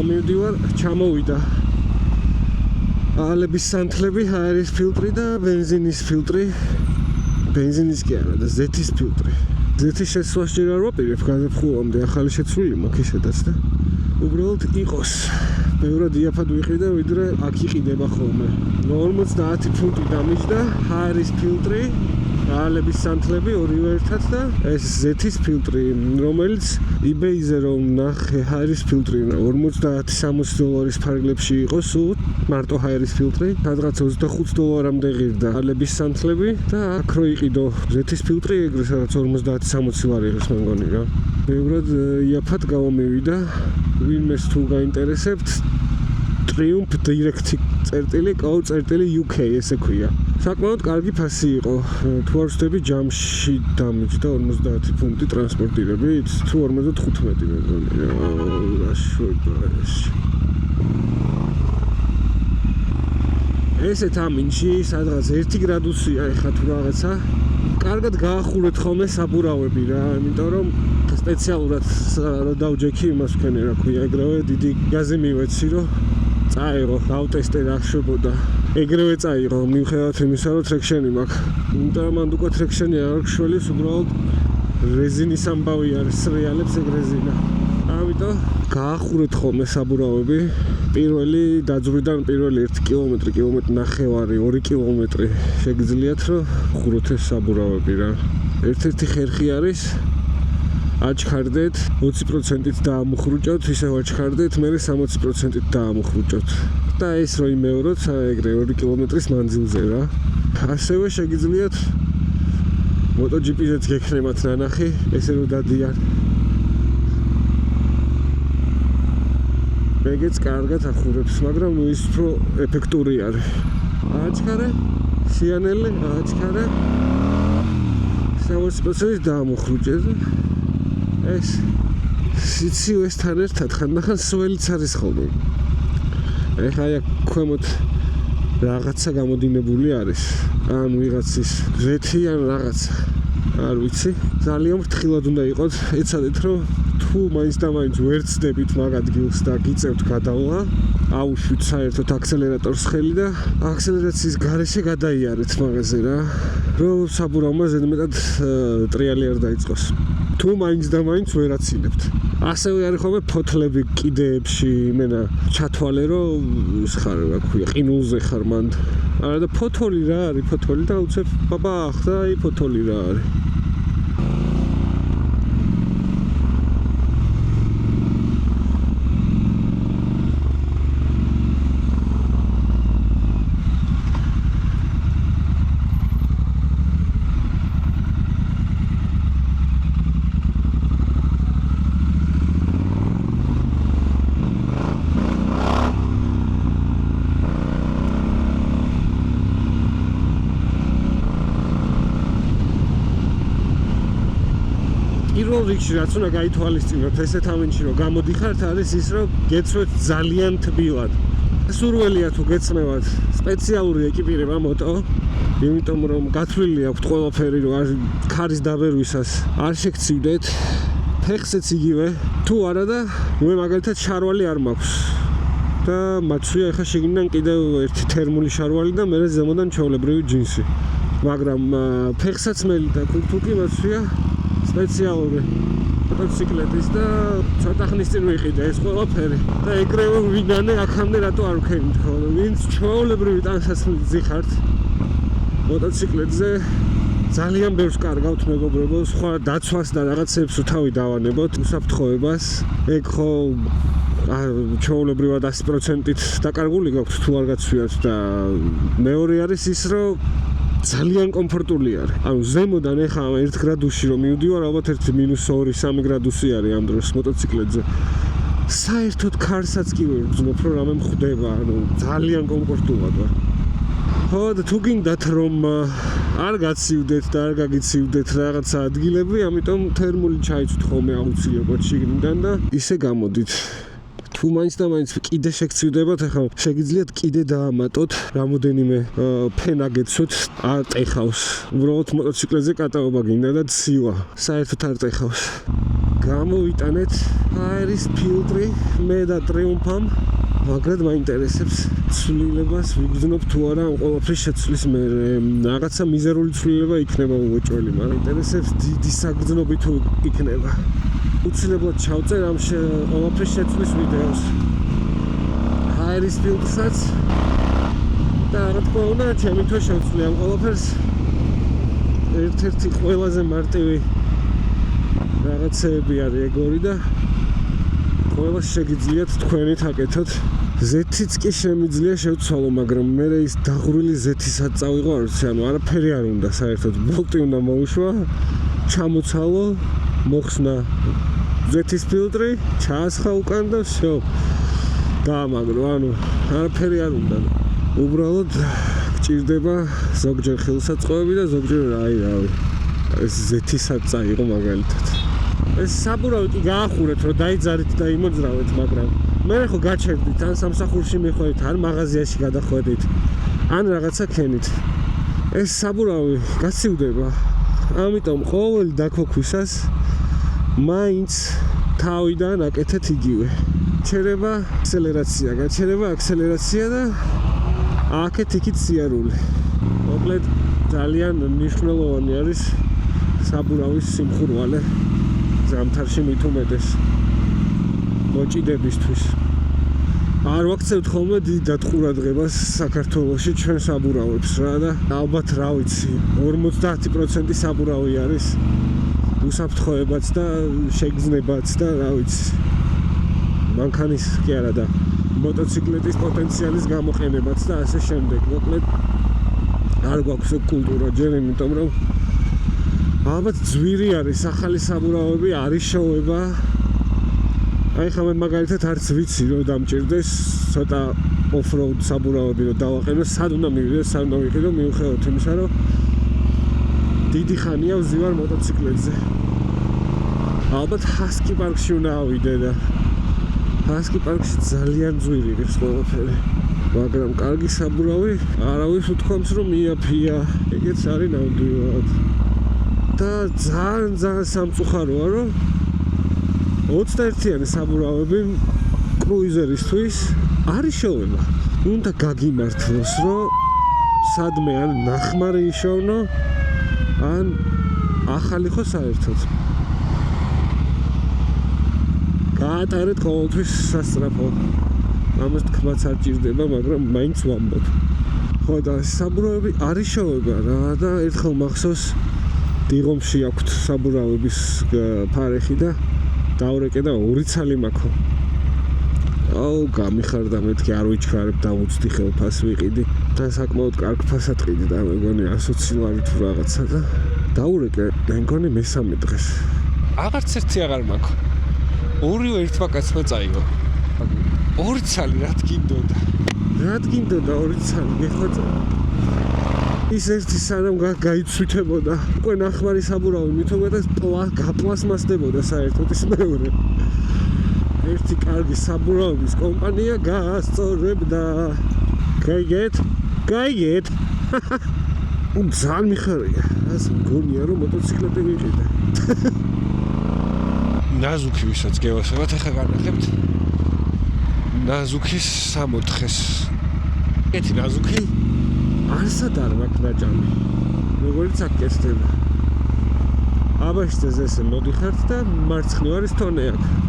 მივდივარ, ჩამოვიდა ალების სანთლები, აერის ფილტრი და ბენზინის ფილტრი. ბენზინის კი არა და ზეთის ფილტრი. ზეთის შეცვლას ჯერ არ ვაპირებ გაზაფხულამდე, ახალი შეცვლილი მაქვს ისედაც და უბრალოდ იყოს. ბევრად იაფად ვიყიდე, ვიდრე აქ იყიდება ხოლმე. 50 ფუნტი დამიჯდა, აერის ფილტრი, ალების სანთლები ორივე ერთად და ეს ზეთის ფილტრი, რომელიც eBay-ზე რომ ნახე, აერის ფილტრი $50-60 ფარგლებში იყო სულ მარტო აერის ფილტრი, სადღაც $25-მდე ღირდა ალების სანთლები და აქ რო იყიდო ზეთის ფილტრი, ეგრე სადღაც 50-60 ლარი ღირს მე მგონი რა. ბევრად იაფად გამომივიდა. ვინმეს თუ გაინტერესებთ, Triumph Direct წერტილი.co.uk ესე ქვია. საკმაოდ კარგი ფასი იყო. თუ არ ვცდები ჯამში დამიჯდა 50 ფუნტი ტრანსპორტირებით, თუ 55 მე მგონი რა. რა შვება ეს. ესეთ ამინში სადღაც 1 გრადუსია ეხა თუ რაღაცა. კარგად გაახურეთ ხოლმე საბურავები რა, იმიტომ რომ სპეციალურად რო დავჯექი იმას ვქენი რა ქვია, ეგრევე დიდი გაზი მივეცი რომ წაიღო, გავტესტე რა შვებოდა. ეგრევე წაიღო, მიუხედავად იმისა, რომ ტრექშენი მაქვს. იმიტომ რომ უკვე ტრექშენი არ გშველის, უბრალოდ რეზინის ამბავი არის, სრიალებს ეგ რეზინა. ამიტომ გაახურეთ ხოლმე საბურავები. პირველი დაძვრიდან პირველი 1 კილომეტრი, კილომეტრი ნახევარი, 2 კილომეტრი შეგიძლიათ რომ ხუროთ ეს საბურავები რა. ერთ-ერთი ხერხი არის აჩქარდეთ 20%-ით დაამუხრუჭოთ, ისევ აჩქარდეთ, მერე 60%-ით დაამუხრუჭოთ. და ეს რო იმეოროთ, ეგრე 2 კილომეტრის მანძილზე რა. ასევე შეგიძლიათ MotoGP-ზეც გექნებათ ნანახი, ესე რომ დადიან. ეგეც კარგად ახურებს, მაგრამ ის უფრო ეფექტური არის. აჩქარე, სიანელი, აჩქარე. 60%-ით დაამუხრუჭე და ეს სიცივესთან ერთად ხანდახან სველიც არის ხოლმე. ეხლა აქ ქვემოთ რაღაცა გამოდინებული არის. ან ვიღაცის ზეთი ან რაღაცა. არ ვიცი. ძალიან ფრთხილად უნდა იყოთ. ეცადეთ რომ თუ მაინც და მაინც ვერ ცდებით მაგ ადგილს და გიწევთ გადავლა, აუშვით საერთოდ აქსელერატორს ხელი და აქსელერაციის გარეშე გადაიარეთ მაგაზე რა. რომ საბურავმა ზედმეტად ტრიალი არ დაიწყოს. თუ მაინც და მაინც ვერ აცილებთ. ასევე არის ხოლმე ფოთლები კიდეებში, იმენა ჩათვალე რომ ის ხარ რა ქვია, ყინულზე ხარ მანდ. არა და ფოთოლი რა არის, ფოთოლი და უცებ ბაბახ და აი ფოთოლი რა არის. პირველ რიგში რაც უნდა გაითვალისწინოთ ესეთ ამინში რომ გამოდიხართ არის ის რომ გეცვეთ ძალიან თბილად. სურველია თუ გეცნევათ სპეციალური ეკიპირება მოტო, იმიტომ რომ გათვლილი აქვს ყველაფერი რომ არ ქარის დაბერვისას არ შეგცივდეთ. ფეხზეც იგივე. თუ არა და მე მაგალითად შარვალი არ მაქვს. და მაცვია ეხა შიგნიდან კიდევ ერთი თერმული შარვალი და მერე ზემოდან ჩვეულებრივი ჯინსი. მაგრამ ფეხსაცმელი და კურთუკი მაცვია სპეციალური მოტოციკლეთის და ცოტა ხნის წინ ვიყიდე ეს ყველაფერი და ეგრევე ვინანე აქამდე რატო არ ვქენით ხოლმე ვინც ჩვეულებრივი ტანსაცმლით ზიხართ მოტოციკლეთზე ძალიან ბევრს კარგავთ მეგობრებო სხვა დაცვას და რაღაცებს თავი დავანებოთ უსაფრთხოებას ეგ ხო ჩვეულებრივად 100%-ით დაკარგული გაქვთ თუ არ გაცვიათ და მეორე არის ის რომ ძალიან კომფორტული არის. ანუ ზემოდან ეხა 1 გრადუსში რომ მივდივარ, ალბათ ერთი -2-3 გრადუსი არის ამ დროს მოტოციკლეთზე. საერთოდ ქარსაც კი ვერ ვგრძნობ, რომ რამე მხვდება, ანუ ძალიან კომფორტულად ვარ. ხო და თუ გინდათ რომ არ გაცივდეთ და არ გაგიცივდეთ რაღაცა ადგილები, ამიტომ თერმული ჩაიცვით ხოლმე აუცილებლად შიგნიდან და ისე გამოდით. თუ მაინც და მაინც კიდე შეგცივდებათ, ახლა შეგიძლიათ კიდე დაამატოთ, რამოდენიმე ფენა გეცვით, არ ტეხავს. უბრალოდ მოტოციკლებზე კატაობა გინდა და ცივა. საერთოდ არ ტეხავს. გამოვიტანეთ აერის ფილტრი მე და ტრიუმფამ მაგრამ მაინტერესებს ცვლილებას ვიგრძნობ თუ არა ამ ყველაფრის შეცვლის მერე რაღაცა მიზერული ცვლილება იქნება უეჭველი მაგრამ ინტერესებს დიდი საგრძნობი თუ იქნება უცილებლად ჩავწერ ამ ყველაფრის შეცვლის ვიდეოს აერის ფილტრსაც და რა თქმა უნდა ჩემი თო შევცვლი ამ ყველაფერს ერთ-ერთი ყველაზე მარტივი რაღაცები არის ეგორი და ყველას შეგიძლიათ თქვენით აკეთოთ ზეთიც კი შემიძლია შევცვალო მაგრამ მე ის დაღვრილი ზეთისაც წავიღო არ ვიცი ანუ არაფერი არ უნდა საერთოდ ბოლტი უნდა მოვუშვა ჩამოცალო მოხსნა ზეთის ფილტრი ჩაასხა უკან და всё დაამაგრო ანუ არაფერი არ უნდა უბრალოდ გჭირდება ზოგჯერ ხელსაწყოები და ზოგჯერ რავი ეს ზეთისაც წაიღო მაგალითად ეს საბურავი კი გაახურეთ რომ დაიძარით და იმოძრავეთ მაგრამ მე ხო გაჩერდით ან სამსახურში მიხვედით ან მაღაზიაში გადახვედით ან რაღაცა ქენით ეს საბურავი გაცივდება ამიტომ ყოველ დაქოქვისას მაინც თავიდან აკეთეთ იგივე ჩერება აქსელერაცია გაჩერება აქსელერაცია და აქეთ იქით სიარული მოკლედ ძალიან მნიშვნელოვანი არის საბურავის სიმხურვალე ზამთარში მით უმეტეს მოჭიდებისთვის არ ვაქცევთ ხოლმე დიდად ყურადღებას საქართველოში ჩვენ საბურავებს რა და ალბათ რა ვიცი 50% საბურავი არის უსაფრთხოებაც და შეგრძნებაც და რა ვიცი მანქანის კი არა და მოტოციკლეტის პოტენციალის გამოყენებაც და ასე შემდეგ მოკლედ არ გვაქვს კულტურა ჯერ იმიტომ რომ ალბათ ძვირი არის ახალი საბურავები არის შოუება აი ხა მე მაგალითად არც ვიცი რომ დამჭირდეს ცოტა off-road საბურავები რომ დავაყენო სად უნდა მივიდე სად უნდა ვიყიდო მიუხედავად იმისა რომ დიდი ხანია ვზივარ მოტოციკლებზე ალბათ ჰასკი პარკში უნდა ავიდე და ჰასკი პარკში ძალიან ძვირი არის ყველაფერი მაგრამ კარგი საბურავი არავის უთქვამს რომ იაფია ეგეც არის ნამდვილად და ძალიან სამწუხაროა რომ 21-იანი საბურავები კრუიზერისთვის არის შოუება უნდა გაგიმართლოს რომ სადმე ან ნახმარი იშოვნო ან ახალი ხო საერთოდ გაატარეთ ყოველთვის სასწრაფო ამას თქმაც არ ჭირდება მაგრამ მაინც ვამბობ ხო და საბურავები არის შოუება რა და ერთხელ მახსოვს დიღომში აქვთ საბურავების ფარეხი და დავრეკე და 2 ცალი მაქვს აუ გამიხარდა მეთქი არ ვიჩქარებ დავუცდი ხელფას ვიყიდი და საკმაოდ კარგ ფასად ყიდი და მეგონი 120 ლარი თუ რაღაცა და დავრეკე მე მგონი მესამე დღეს აღარც ერთი აღარ მაქვს ორივე ერთმა კაცმა წაიღო 2 ცალი რა თქინდოდა 2 ცალი გეხოწა ის ერთი სანამ გაიცვითებოდა უკვე ნახმარი საბურავი მით უმეტეს გაპლასმასდებოდა საერთოდ ის მეორე ერთი კარგი საბურავების კომპანია გაასწორებდა გაიგეთ ძალიან მიხარია ეს მგონია რომ მოტოციკლეტი ვიყიდე ნაზუქი ვისაც გევასებათ ახლა განახებთ ნაზუქის 64-ს ეთი ნაზუქი არსად არ მაქვს ნაჭამი როგორიც აკეთდება აბაშზე ესე მოდიხართ და მარცხნივ არის თონე აქვს